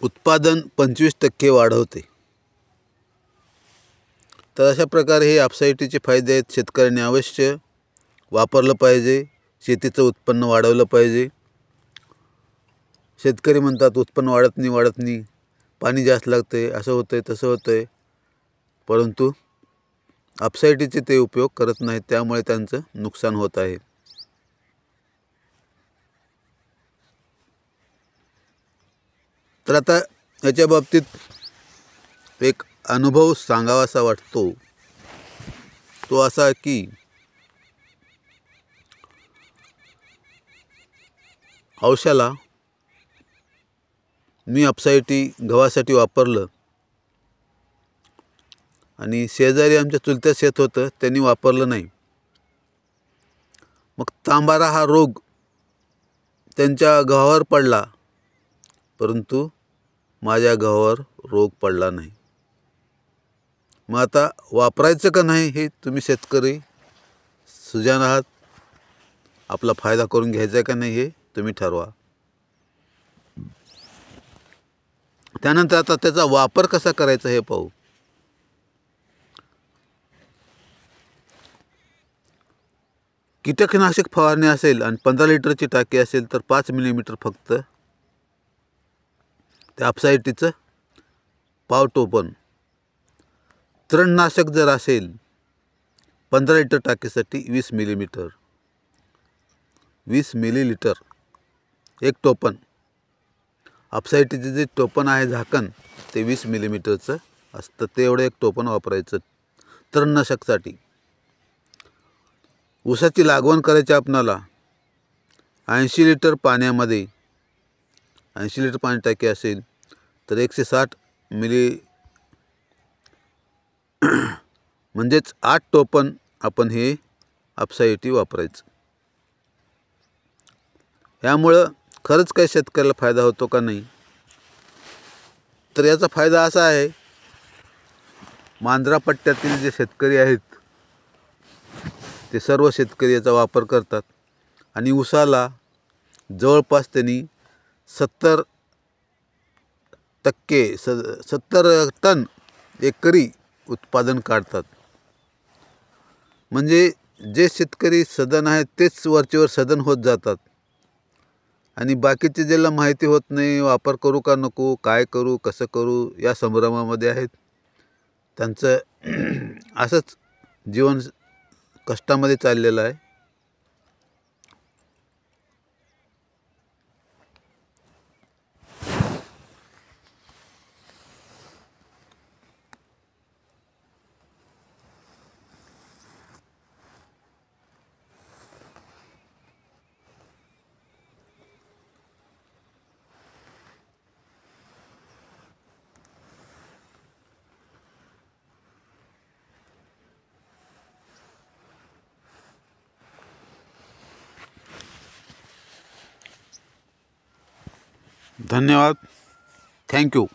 उत्पादन 25% वाढवते। तर अशा प्रकारे हे आपसाईटीचे फायदे आहेत। शेतकऱ्यांनी अवश्य वापरलं पाहिजे, शेतीचं उत्पन्न वाढवलं पाहिजे। शेतकरी म्हणतात उत्पन्न वाढत नाही, पाणी जास्त लागते, असं होतंय तसं होतंय, परंतु आपसाईटीचे ते उपयोग करत नाहीत, त्यामुळे त्यांचं नुकसान होत आहे। तर आता याच्या बाबतीत एक अनुभव सांगावासा वाटतो, तो असा की औषधाला मी आपसाईटी गव्हासाठी वापरलं आणि शेजारी आमच्या चुलत्या शेत होतं, त्यांनी वापरलं नाही। मग तांबारा हा रोग त्यांच्या गव्हावर पडला, परंतु माझ्या गव्हावर रोग पडला नाही। मग आता वापरायचं का नाही हे तुम्ही शेतकरी सुजाण आहात, आपला फायदा करून घ्यायचा का नाही हे तुम्ही ठरवा। त्यानंतर आता त्याचा वापर कसा करायचा हे पाहू। कीटकनाशक फवारणी असेल आणि 15 लिटरची टाकी असेल तर 5 मिलीमीटर फक्त त्या आपसाईटीचं पाव टोपण। तणनाशक जर असेल 15 लिटर टाकीसाठी 20 मिलीमीटर, 20 मिलीलिटर एक टोपण। आपसाईटीचे जे टोपण आहे झाकण ते 20 मिलीमीटरचं असतं, ते एवढं एक टोपण वापरायचं तणनाशकसाठी। ऊसाची लागवण करायची आपणाला 80 लिटर पाण्यामध्ये, 80 लिटर पाणी टाकी असेल तर 160 मिली म्हणजेच 8 टोपण आपण हे आपसाईटी वापरायचं। यामुळं खरंच काही शेतकऱ्याला फायदा होतो का नाही, तर याचा फायदा असा आहे, मांजरा पट्ट्यातील जे शेतकरी आहेत ते सर्व शेतकरी याचा वापर करतात आणि ऊसाला जवळपास त्यांनी 70 टन एकरी उत्पादन काढतात। म्हणजे जे शेतकरी सधन आहेत तेच वरचेवर सधन होत जातात आणि बाकीचे ज्याला माहिती होत नाही, वापर करू का नको, काय करू, कसं करू या संभ्रमामध्ये आहेत, त्यांचं असंच जीवन कष्टामध्ये चाललेलं आहे। धन्यवाद, थँक्यू।